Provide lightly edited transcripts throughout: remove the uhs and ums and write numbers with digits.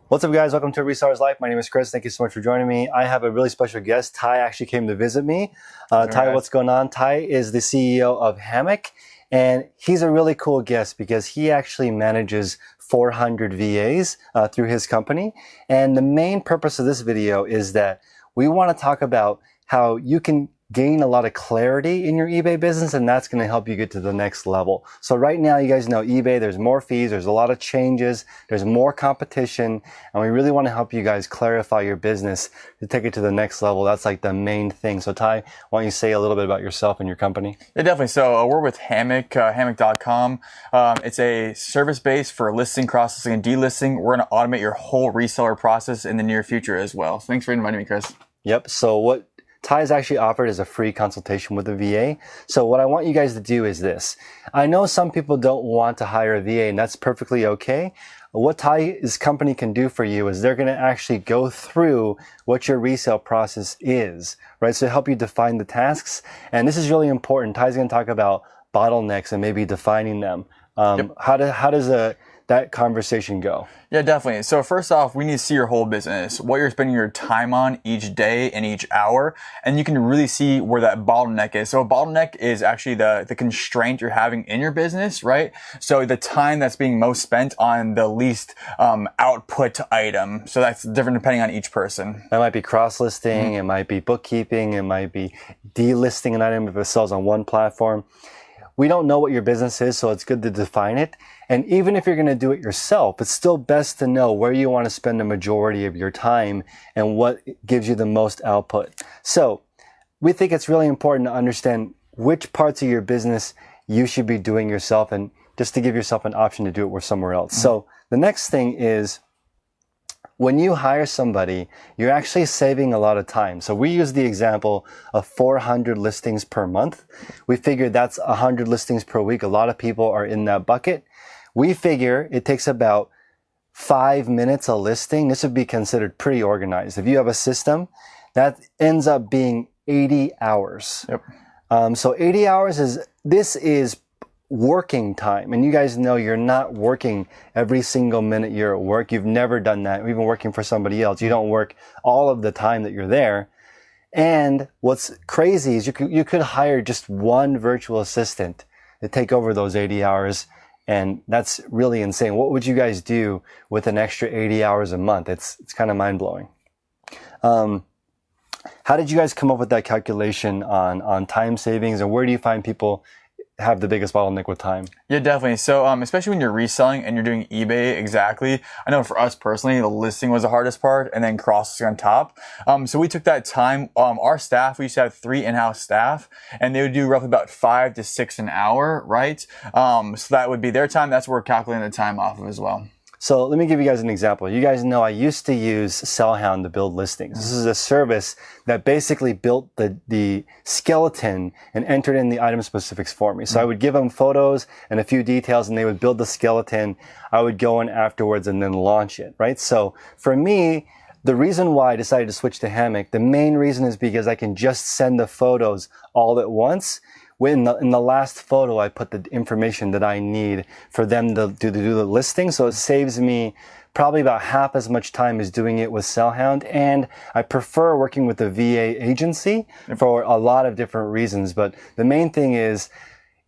What's up, guys? Welcome to Resellers Life. My name is Chris. Thank you so much for joining me. I have a really special guest. Ty actually came to visit me. Ty, what's going on? Ty is the CEO of Hammock, and he's a really cool guest because he actually manages 400 VAs through his company. And the main purpose of this video is that we want to talk about how you can gain a lot of clarity in your eBay business, and that's going to help you get to the next level. So right now, you guys know eBay, there's more fees, there's a lot of changes, there's more competition, and we really want to help you guys clarify your business to take it to the next level. That's like the main thing. So Ty, why don't you say a little bit about yourself and your company? Yeah, definitely. So we're with Hammock, hammock.com. It's a service base for listing, cross-listing, and delisting. We're going to automate your whole reseller process in the near future as well. So thanks for inviting me, Chris. Yep. So what Ty is actually offered is a free consultation with a VA. So what I want you guys to do is this. I know some people don't want to hire a VA, and that's perfectly okay. What Ty's company can do for you is they're going to actually go through what your resale process is, right? So help you define the tasks. And this is really important. Ty's going to talk about bottlenecks and maybe defining them. Yep. How does that conversation go? Yeah, definitely. So first off, we need to see your whole business, what you're spending your time on each day and each hour, and you can really see where that bottleneck is. So a bottleneck is actually the constraint you're having in your business, right? So the time that's being most spent on the least output item. So that's different depending on each person. That might be cross-listing, it might be bookkeeping, it might be delisting an item if it sells on one platform. We don't know what your business is, so it's good to define it. And even if you're going to do it yourself, it's still best to know where you want to spend the majority of your time and what gives you the most output. So we think it's really important to understand which parts of your business you should be doing yourself, and just to give yourself an option to do it with somewhere else. So the next thing is, when you hire somebody, you're actually saving a lot of time. So we use the example of 400 listings per month. We figure that's 100 listings per week. A lot of people are in that bucket. We figure it takes about 5 minutes a listing. This would be considered pretty organized. If you have a system, that ends up being 80 hours. Yep. So 80 hours is working time. And you guys know you're not working every single minute you're at work. You've never done that. Even working for somebody else, you don't work all of the time that you're there. And what's crazy is you could hire just one virtual assistant to take over those 80 hours. And that's really insane. What would you guys do with an extra 80 hours a month? It's kind of mind blowing. How did you guys come up with that calculation on time savings, and where do you find people have the biggest bottleneck with time? Yeah, definitely. So, especially when you're reselling and you're doing eBay, exactly. I know for us personally, the listing was the hardest part, and then cross-listing on top. So we took that time. Our staff, we used to have 3 in-house staff, and they would do roughly about 5 to 6 an hour, right? So that would be their time. That's what we're calculating the time off of as well. So let me give you guys an example. You guys know I used to use Sellhound to build listings. This is a service that basically built the skeleton and entered in the item specifics for me. So I would give them photos and a few details, and they would build the skeleton. I would go in afterwards and then launch it, right? So for me, the reason why I decided to switch to Hammock, the main reason is because I can just send the photos all at once. In the last photo, I put the information that I need for them to do the listing. So it saves me probably about half as much time as doing it with Sellhound. And I prefer working with a VA agency for a lot of different reasons. But the main thing is,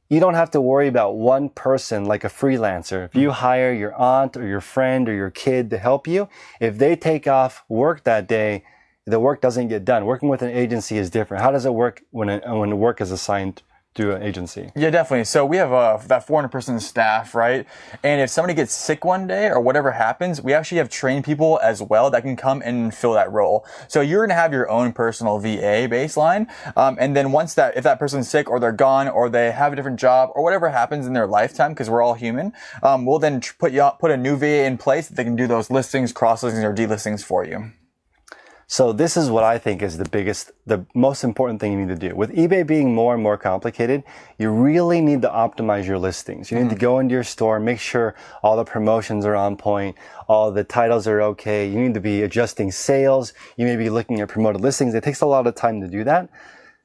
you don't have to worry about one person like a freelancer. If you hire your aunt or your friend or your kid to help you, if they take off work that day, the work doesn't get done. Working with an agency is different. How does it work when work is assigned through an agency? Yeah, definitely. So we have that 400-person staff, right? And if somebody gets sick one day or whatever happens, we actually have trained people as well that can come and fill that role. So you're going to have your own personal VA baseline. And then if that person's sick or they're gone or they have a different job or whatever happens in their lifetime, because we're all human, we'll then put a new VA in place that they can do those listings, cross-listings, or delistings for you. So this is what I think is the most important thing you need to do. With eBay being more and more complicated, you really need to optimize your listings. You need to go into your store, make sure all the promotions are on point, all the titles are okay. You need to be adjusting sales. You may be looking at promoted listings. It takes a lot of time to do that.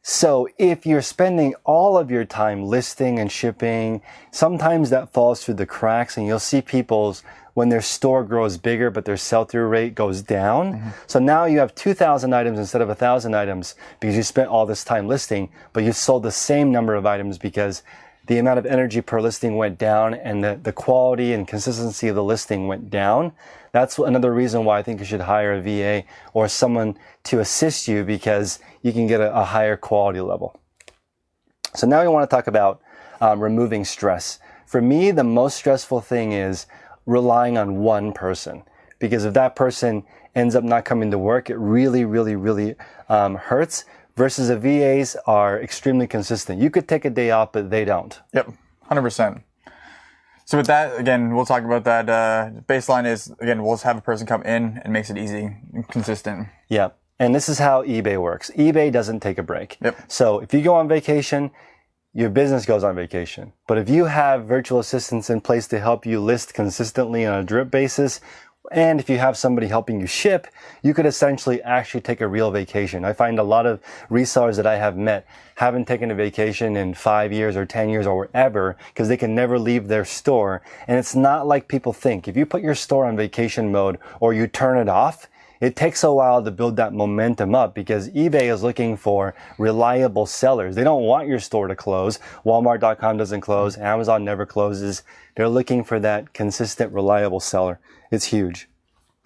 So if you're spending all of your time listing and shipping, sometimes that falls through the cracks, and you'll see people's when their store grows bigger, but their sell-through rate goes down. So now you have 2,000 items instead of 1,000 items because you spent all this time listing, but you sold the same number of items because the amount of energy per listing went down and the quality and consistency of the listing went down. That's another reason why I think you should hire a VA or someone to assist you, because you can get a higher quality level. So now we want to talk about removing stress. For me, the most stressful thing is relying on one person, because if that person ends up not coming to work, it really, really, really hurts. Versus the VAs are extremely consistent. You could take a day off, but they don't. Yep, 100%. So with that, again, we'll talk about that. Baseline is, again, we'll just have a person come in and makes it easy and consistent. Yeah, and this is how eBay works. eBay doesn't take a break. Yep. So if you go on vacation, your business goes on vacation. But if you have virtual assistants in place to help you list consistently on a drip basis, and if you have somebody helping you ship, you could essentially actually take a real vacation. I find a lot of resellers that I have met haven't taken a vacation in 5 years or 10 years or wherever because they can never leave their store. And it's not like people think. If you put your store on vacation mode or you turn it off, it takes a while to build that momentum up because eBay is looking for reliable sellers. They don't want your store to close. Walmart.com doesn't close. Amazon never closes. They're looking for that consistent, reliable seller. It's huge.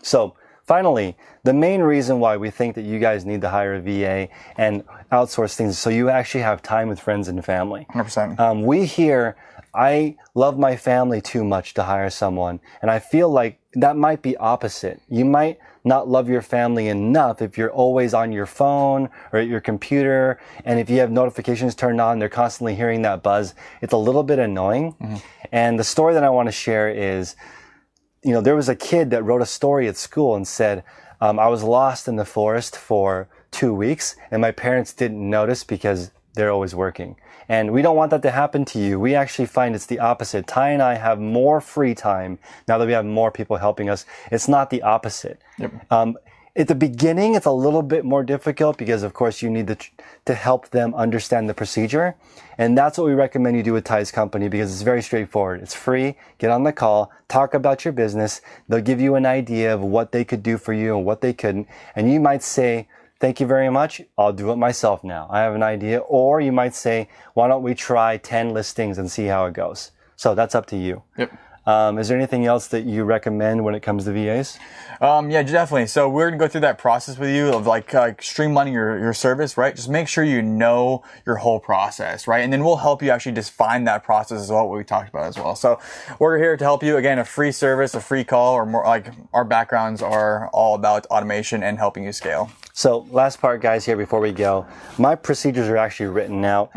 So finally, the main reason why we think that you guys need to hire a VA and outsource things is so you actually have time with friends and family. 100%. We hear, I love my family too much to hire someone. And I feel like that might be opposite. You might not love your family enough if you're always on your phone or at your computer. And if you have notifications turned on, they're constantly hearing that buzz. It's a little bit annoying. And the story that I want to share is, there was a kid that wrote a story at school and said, I was lost in the forest for 2 weeks and my parents didn't notice because they're always working. And we don't want that to happen to you. We actually find it's the opposite. Ty and I have more free time now that we have more people helping us. It's not the opposite. Yep. At the beginning, it's a little bit more difficult because, of course, you need to help them understand the procedure. And that's what we recommend you do with Ty's company because it's very straightforward. It's free. Get on the call. Talk about your business. They'll give you an idea of what they could do for you and what they couldn't. And you might say, thank you very much. I'll do it myself now. I have an idea. Or you might say, why don't we try 10 listings and see how it goes? So that's up to you. Yep. Is there anything else that you recommend when it comes to VAs? Yeah, definitely. So we're going to go through that process with you of like streamlining your service, right? Just make sure you know your whole process, right? And then we'll help you actually define that process as well, what we talked about as well. So we're here to help you. Again, a free service, a free call, or more like our backgrounds are all about automation and helping you scale. So last part, guys, here before we go, my procedures are actually written out.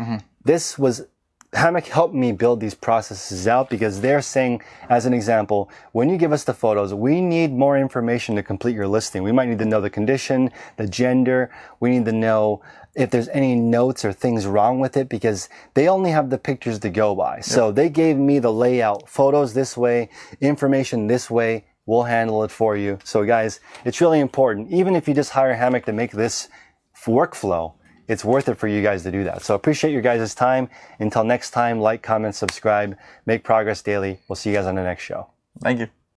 Hammock helped me build these processes out because they're saying, as an example, when you give us the photos, we need more information to complete your listing. We might need to know the condition, the gender. We need to know if there's any notes or things wrong with it because they only have the pictures to go by. Yep. So they gave me the layout, photos this way, information this way. We'll handle it for you. So guys, it's really important. Even if you just hire Hammock to make this workflow, it's worth it for you guys to do that. So appreciate your guys' time. Until next time, like, comment, subscribe, make progress daily. We'll see you guys on the next show. Thank you.